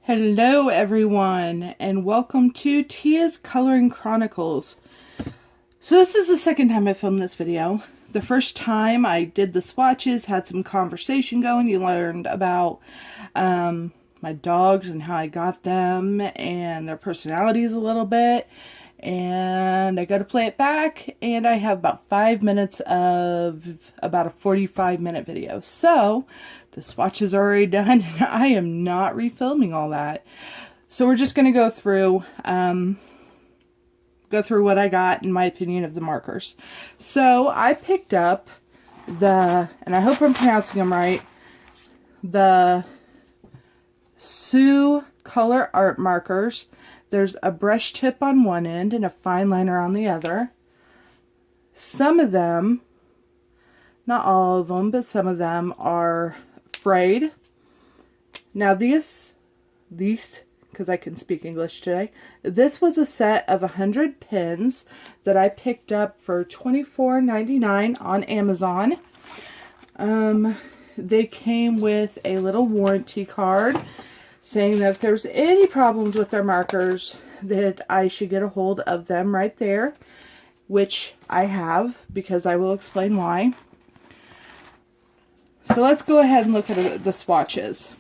Hello everyone, and welcome to Tia's Coloring Chronicles. So this is the second time I filmed this video. The first time I did the swatches, had some conversation going. You learned about my dogs and how I got them and their personalities a little bit. And I got to play it back, and I have about 5 minutes of about a 45-minute video. So the swatch is already done, and I am not refilming all that. So we're just going to go through what I got, in my opinion, of the markers. So I picked up and I hope I'm pronouncing them right, the Soucolor art markers. There's a brush tip on one end and a fine liner on the other. Some of them, not all of them, but some of them are frayed. Now these, because I can speak English today, this was a set of 100 pins that I picked up for $24.99 on Amazon. They came with a little warranty card saying that if there's any problems with their markers, that I should get a hold of them right there, which I have, because I will explain why. So let's go ahead and look at the swatches.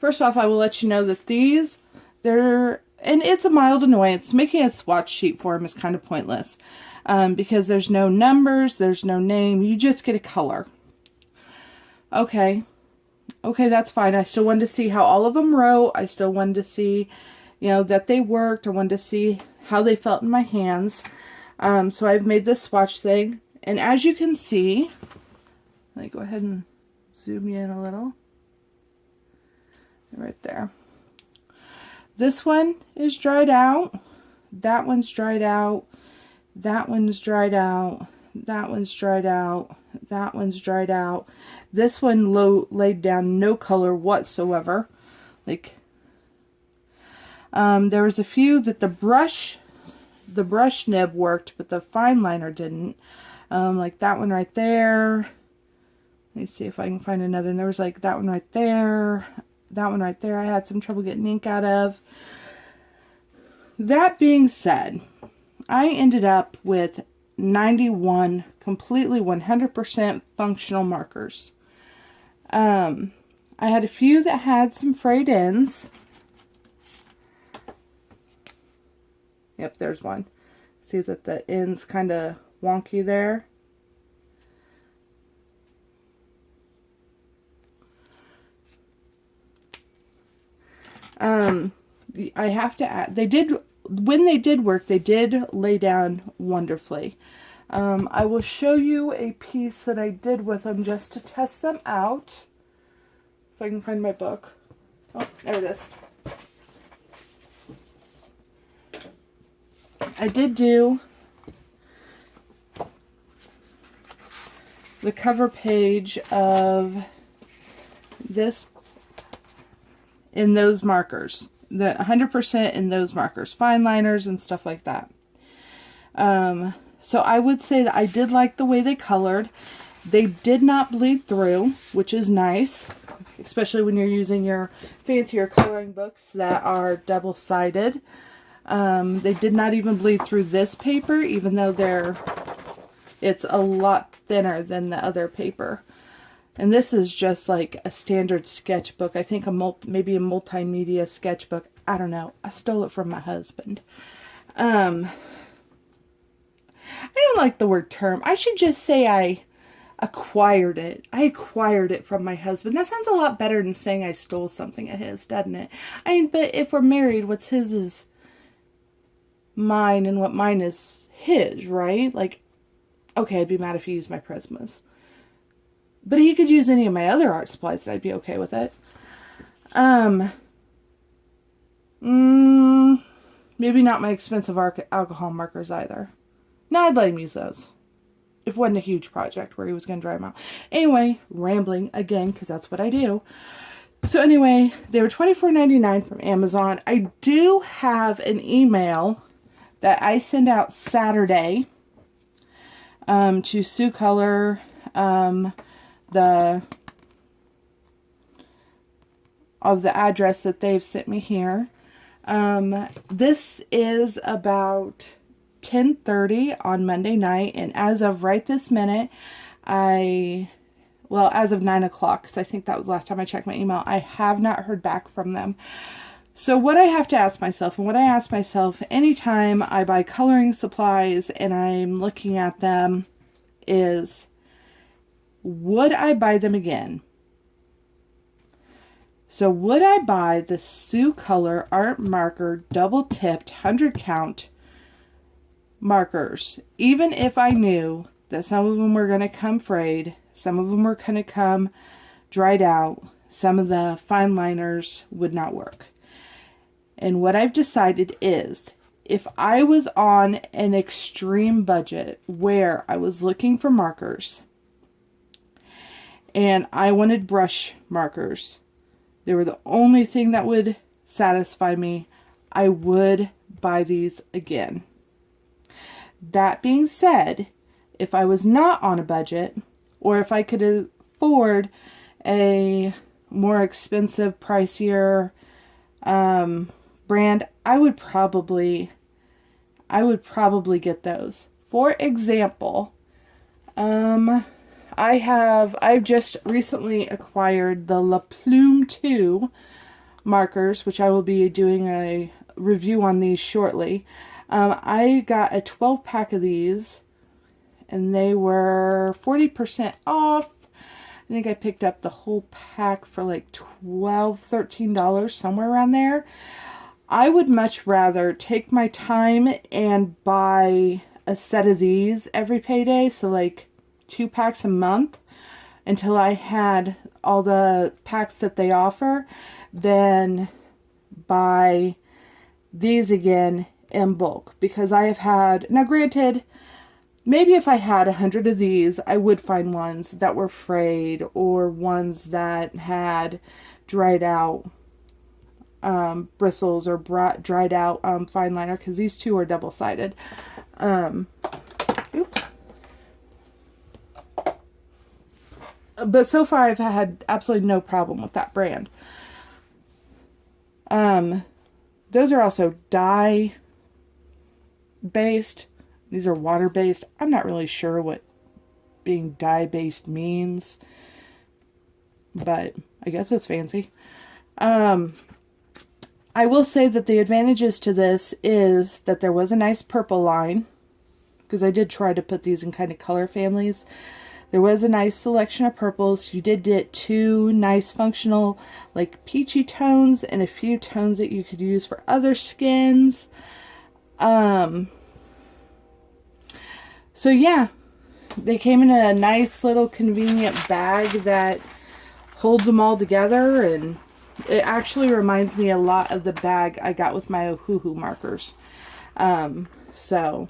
First off, I will let you know that these, and it's a mild annoyance. Making a swatch sheet for them is kind of pointless, because there's no numbers, there's no name, you just get a color. Okay, that's fine. I still wanted to see how all of them wrote. I still wanted to see, that they worked. I wanted to see how they felt in my hands. So I've made this swatch thing. And as you can see, let me go ahead and zoom you in a little. Right there. This one is dried out. That one's dried out. That one's dried out. That one's dried out. That one's dried out. This one laid down no color whatsoever. There was a few that the brush nib worked, but the fine liner didn't. Like that one right there. Let me see if I can find another. And there was like that one right there. That one right there I had some trouble getting ink out of. That being said, I ended up with 91 completely 100% functional markers. I had a few that had some frayed ends. Yep, there's one. See that the end's kind of wonky there. I have to add, when they did work, they did lay down wonderfully. I will show you a piece that I did with them just to test them out. If I can find my book. Oh, there it is. I did do the cover page of this in those markers. The 100% in those markers. Fine liners and stuff like that. So I would say that I did like the way they colored. They did not bleed through, which is nice, especially when you're using your fancier coloring books that are double-sided. They did not even bleed through this paper, even though it's a lot thinner than the other paper. And this is just like a standard sketchbook. I think maybe a multimedia sketchbook. I don't know. I stole it from my husband. I don't like the word term. I should just say I acquired it. I acquired it from my husband. That sounds a lot better than saying I stole something of his, doesn't it? I mean, but if we're married, what's his is mine, and what mine is his, right? Like, okay, I'd be mad if he used my Prismas. But he could use any of my other art supplies and I'd be okay with it. Maybe not my expensive alcohol markers either. No, I'd let him use those. If it wasn't a huge project where he was going to dry them out. Anyway, rambling again, because that's what I do. So anyway, they were $24.99 from Amazon. I do have an email that I send out Saturday to Soucolor, of the address that they've sent me here. This is about 10:30 on Monday night, and as of right this minute, well, as of 9 o'clock, because I think that was the last time I checked my email, I have not heard back from them. So what I have to ask myself, and what I ask myself anytime I buy coloring supplies and I'm looking at them, is, would I buy them again? So would I buy the Soucolor Art Marker double tipped 100 count markers, even if I knew that some of them were going to come frayed, some of them were going to come dried out, some of the fine liners would not work? And what I've decided is, if I was on an extreme budget where I was looking for markers and I wanted brush markers, they were the only thing that would satisfy me, I would buy these again. That being said, if I was not on a budget, or if I could afford a more expensive, pricier brand, I would probably get those. For example, I've just recently acquired the La Plume 2 markers, which I will be doing a review on these shortly. I got a 12 pack of these, and they were 40% off. I think I picked up the whole pack for like $12, $13, somewhere around there. I would much rather take my time and buy a set of these every payday, so like 2 packs a month, until I had all the packs that they offer, than buy these again in bulk. Because I have had, now granted, maybe if I had 100 of these, I would find ones that were frayed, or ones that had dried out bristles, or dried out fine liner, because these two are double-sided. Oops. But so far I've had absolutely no problem with that brand. Those are also dye based. These are water based. I'm not really sure what being dye based means, but I guess it's fancy. I will say that the advantages to this is that there was a nice purple line, because I did try to put these in kind of color families. There was a nice selection of purples. You did get 2 nice functional, like peachy tones, and a few tones that you could use for other skins. So yeah, they came in a nice little convenient bag that holds them all together, and it actually reminds me a lot of the bag I got with my Ohuhu markers. So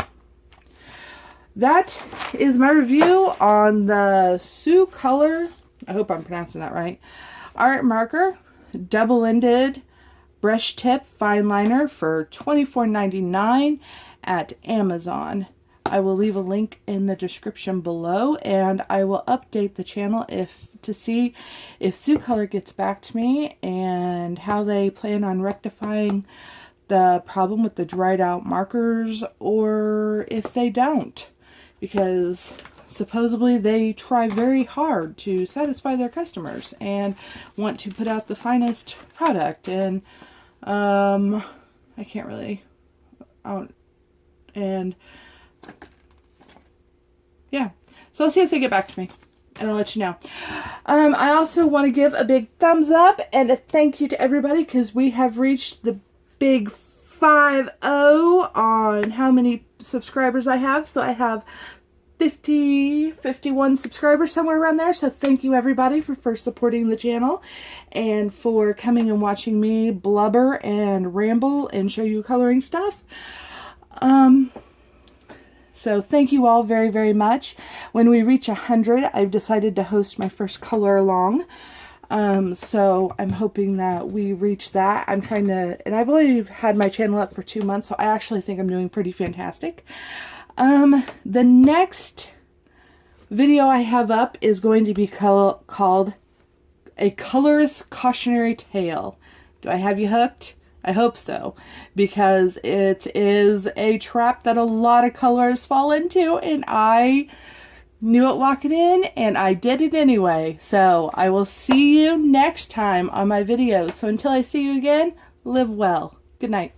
that is my review on the Soucolor, I hope I'm pronouncing that right, Art Marker double-ended brush tip fine liner for $24.99 at Amazon. I will leave a link in the description below, and I will update the channel to see if Soucolor gets back to me and how they plan on rectifying the problem with the dried out markers, or if they don't, because supposedly they try very hard to satisfy their customers and want to put out the finest product, and I can't really and yeah, so I'll see if they get back to me, and I'll let you know. I also want to give a big thumbs up and a thank you to everybody, because we have reached the big 50 on how many subscribers I have. So I have 51 subscribers, somewhere around there. So thank you everybody for supporting the channel, and for coming and watching me blubber and ramble and show you coloring stuff. So thank you all very, very much. When we reach 100, I've decided to host my first color along. So I'm hoping that we reach that. I'm trying to, and I've only had my channel up for 2 months, so I actually think I'm doing pretty fantastic. The next video I have up is going to be called a colorist cautionary tale. Do I have you hooked? I hope so, because it is a trap that a lot of colors fall into, and I knew it walking in, and I did it anyway. So I will see you next time on my videos. So until I see you again, live well. Good night.